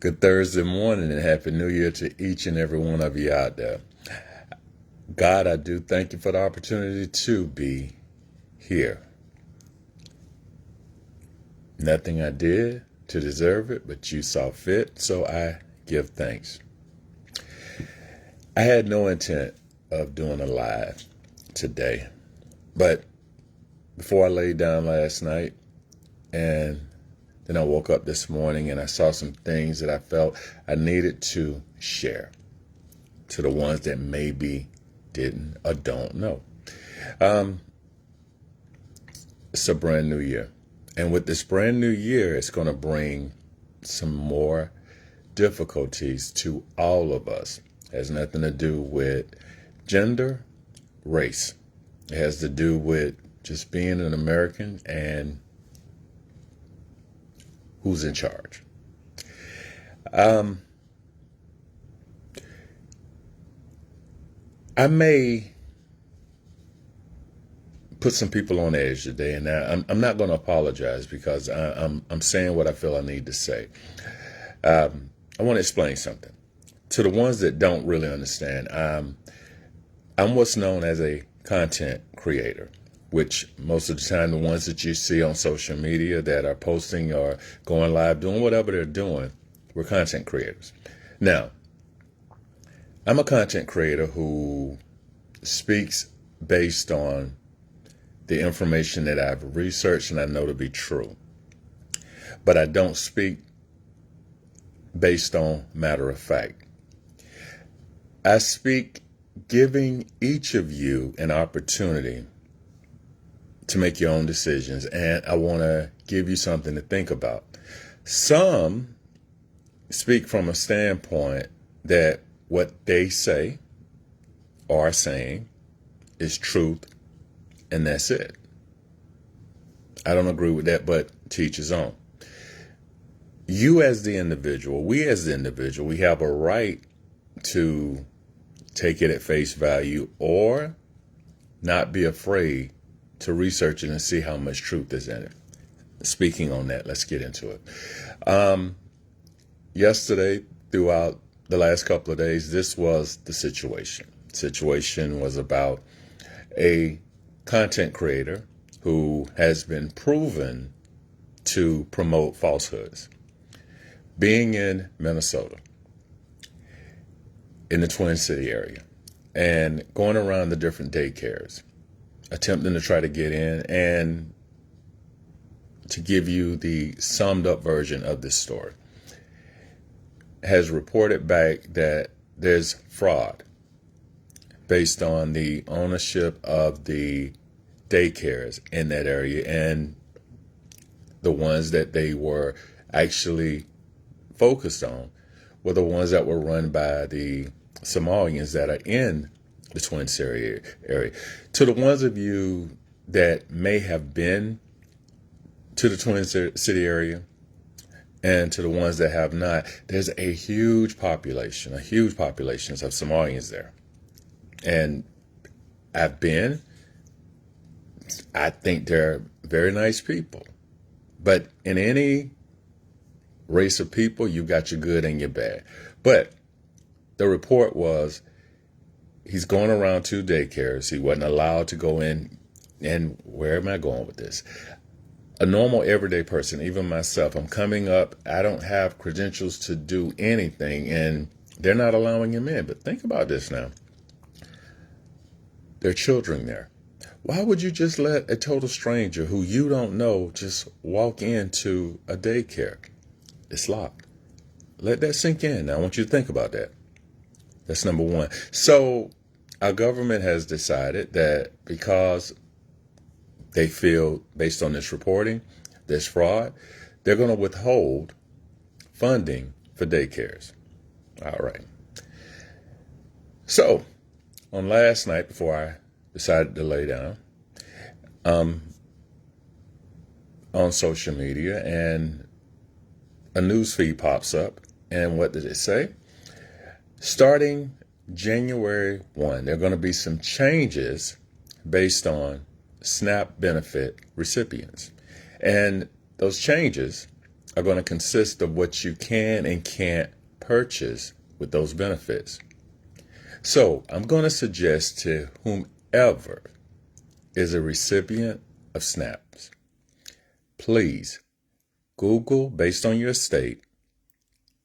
Good Thursday morning and Happy New Year to each and every one of you out there. God, I do thank you for the opportunity to be here. Nothing I did to deserve it, but you saw fit, so I give thanks. I had no intent of doing a live today, but before I laid down last night and then I woke up this morning and I saw some things that I felt I needed to share to the ones that maybe didn't or don't know. It's a brand new year. And with this brand new year, it's going to bring some more difficulties to all of us. It has nothing to do with gender, race. It has to do with just being an American and who's in charge. I may put some people on edge today, and I'm not going to apologize because I'm saying what I feel I need to say. I want to explain something to the ones that don't really understand. I'm what's known as a content creator, which most of the time the ones that you see on social media that are posting or going live, doing whatever they're doing, we're content creators. Now, I'm a content creator who speaks based on the information that I've researched and I know to be true. But I don't speak based on matter of fact. I speak giving each of you an opportunity to make your own decisions, and I want to give you something to think about. Some speak from a standpoint that what they say or are saying is truth, and that's it. I don't agree with that, but to each his own. You as the individual, we as the individual, we have a right to take it at face value or not be afraid to research it and see how much truth is in it. Speaking on that, let's get into it. Yesterday, throughout the last couple of days, this was the situation. The situation was about a content creator who has been proven to promote falsehoods. Being in Minnesota, in the Twin City area, and going around the different daycares, attempting to try to get in and to give you the summed up version of this story, has reported back that there's fraud based on the ownership of the daycares in that area and the ones that they were actually focused on were the ones that were run by the Somalians that are in the Twin City area. To the ones of you that may have been to the Twin City area and to the ones that have not, there's a huge population of Somalians there. And I think they're very nice people. But in any race of people, you've got your good and your bad. But the report was he's going around 2 daycares. He wasn't allowed to go in. And where am I going with this? A normal everyday person, even myself, I'm coming up. I don't have credentials to do anything, and they're not allowing him in. But think about this now. There are children there. Why would you just let a total stranger who you don't know just walk into a daycare? It's locked. Let that sink in. Now, I want you to think about that. That's number one. So our government has decided that because they feel, based on this reporting, there's fraud, they're going to withhold funding for daycares. All right. So on last night, before I decided to lay down, on social media, and a news feed pops up. And what did it say? Starting January 1, there are going to be some changes based on SNAP benefit recipients. And those changes are going to consist of what you can and can't purchase with those benefits. So I'm going to suggest to whomever is a recipient of SNAPs, please Google based on your state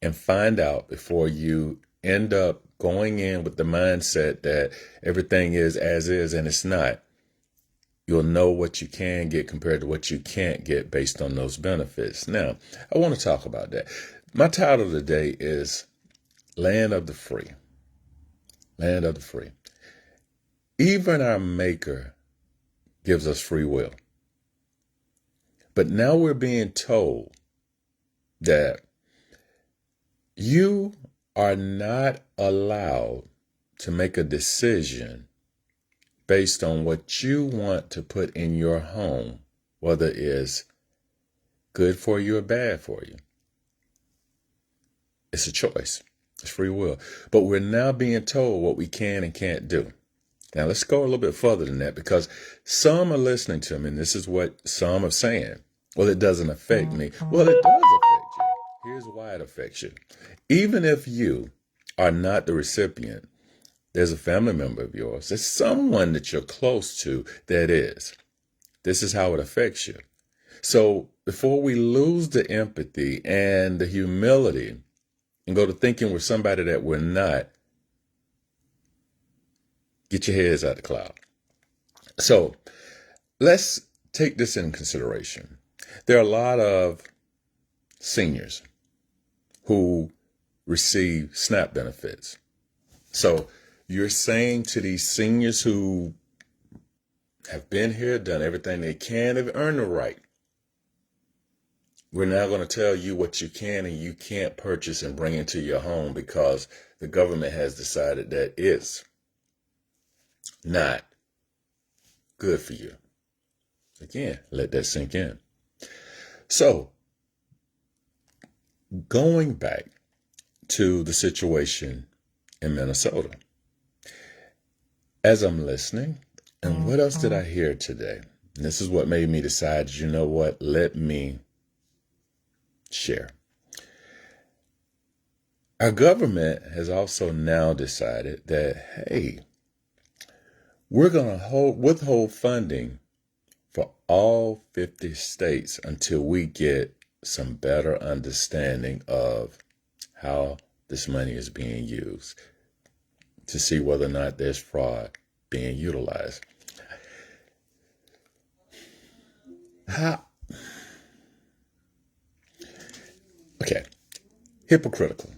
and find out before you end up going in with the mindset that everything is as is and it's not. You'll know what you can get compared to what you can't get based on those benefits. Now, I want to talk about that. My title today is Land of the Free. Land of the Free. Even our Maker gives us free will. But now we're being told that you are not allowed to make a decision based on what you want to put in your home, whether it's good for you or bad for you. It's a choice. It's free will. But we're now being told what we can and can't do. Now, let's go a little bit further than that, because some are listening to me, and this is what some are saying. Well, it doesn't affect me. Well, it does affect you. Here's why it affects you. Even if you are not the recipient, there's a family member of yours, there's someone that you're close to that is. This is how it affects you. So before we lose the empathy and the humility and go to thinking we're somebody that we're not, get your heads out the cloud. So let's take this in consideration. There are a lot of seniors who receive SNAP benefits. So you're saying to these seniors who have been here, done everything they can, have earned the right, we're now going to tell you what you can and you can't purchase and bring into your home because the government has decided that it's not good for you. Again, let that sink in. So, going back to the situation in Minnesota, as I'm listening, and what else did I hear today? And this is what made me decide, you know what, let me share. Our government has also now decided that, hey, we're going to withhold funding for all 50 states until we get some better understanding of how this money is being used, to see whether or not there's fraud being utilized. Okay, hypocritical.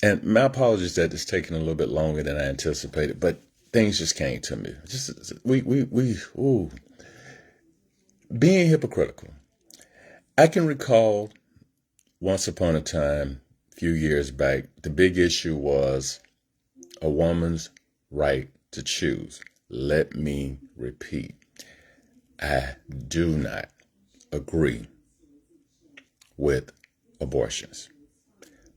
And my apologies that it's taking a little bit longer than I anticipated, but things just came to me. Being hypocritical. I can recall once upon a time, a few years back, the big issue was a woman's right to choose. Let me repeat. I do not agree with abortions,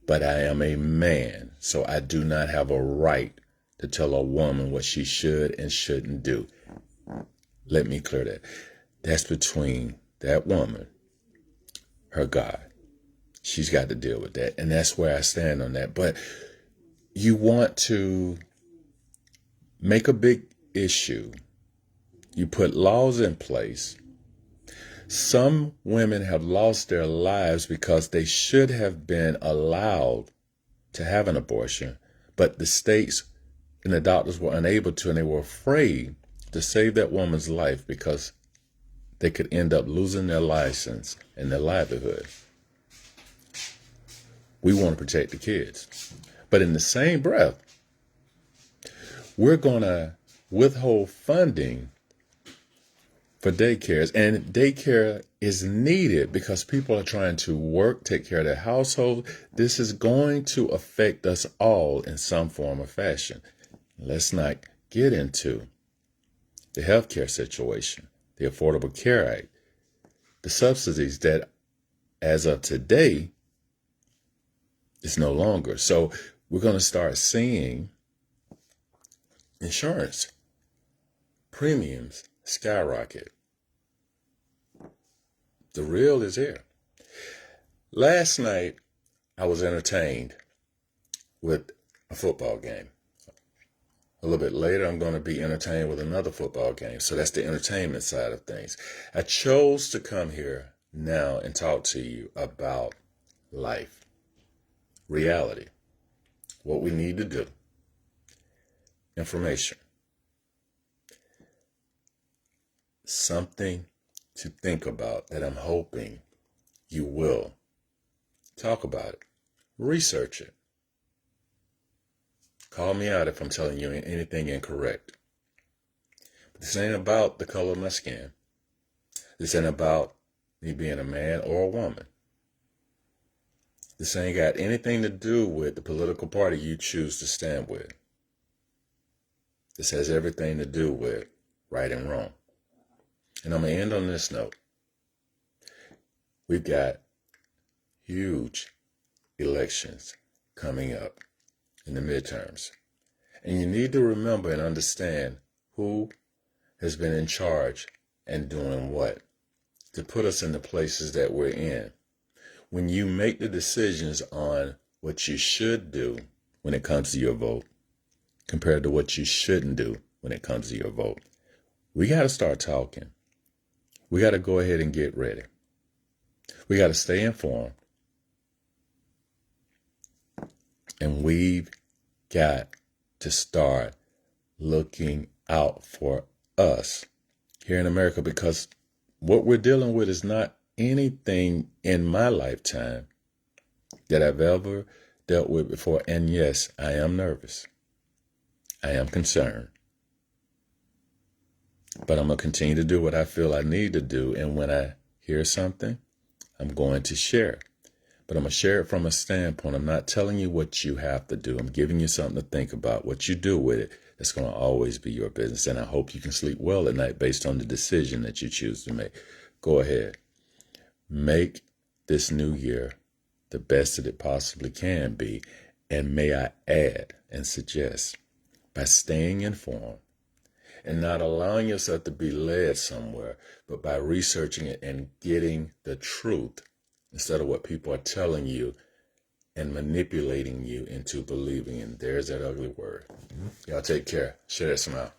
but I am a man, so I do not have a right to tell a woman what she should and shouldn't do. Let me clear that. That's between that woman, her God. She's got to deal with that. And that's where I stand on that. But you want to make a big issue. You put laws in place. Some women have lost their lives because they should have been allowed to have an abortion, but the states and the doctors were unable to, and they were afraid to save that woman's life because they could end up losing their license and their livelihood. We want to protect the kids. But in the same breath, we're going to withhold funding for daycares. And daycare is needed because people are trying to work, take care of their household. This is going to affect us all in some form or fashion. Let's not get into the healthcare situation, the Affordable Care Act, the subsidies that, as of today, is no longer. So we're going to start seeing insurance premiums skyrocket. The real is here. Last night, I was entertained with a football game. A little bit later, I'm going to be entertained with another football game. So that's the entertainment side of things. I chose to come here now and talk to you about life, reality, what we need to do, information, something to think about that I'm hoping you will talk about it, research it. Call me out if I'm telling you anything incorrect. But this ain't about the color of my skin. This ain't about me being a man or a woman. This ain't got anything to do with the political party you choose to stand with. This has everything to do with right and wrong. And I'm going to end on this note. We've got huge elections coming up in the midterms. And you need to remember and understand who has been in charge and doing what to put us in the places that we're in. When you make the decisions on what you should do when it comes to your vote compared to what you shouldn't do when it comes to your vote, we got to start talking. We got to go ahead and get ready. We got to stay informed. And we've got to start looking out for us here in America, because what we're dealing with is not anything in my lifetime that I've ever dealt with before. And yes, I am nervous. I am concerned. But I'm going to continue to do what I feel I need to do. And when I hear something, I'm going to share. But I'm going to share it from a standpoint. I'm not telling you what you have to do. I'm giving you something to think about. What you do with it, it's going to always be your business. And I hope you can sleep well at night based on the decision that you choose to make. Go ahead. Make this new year the best that it possibly can be. And may I add and suggest, by staying informed and not allowing yourself to be led somewhere, but by researching it and getting the truth instead of what people are telling you and manipulating you into believing. And there's that ugly word. Y'all take care. Share that smile.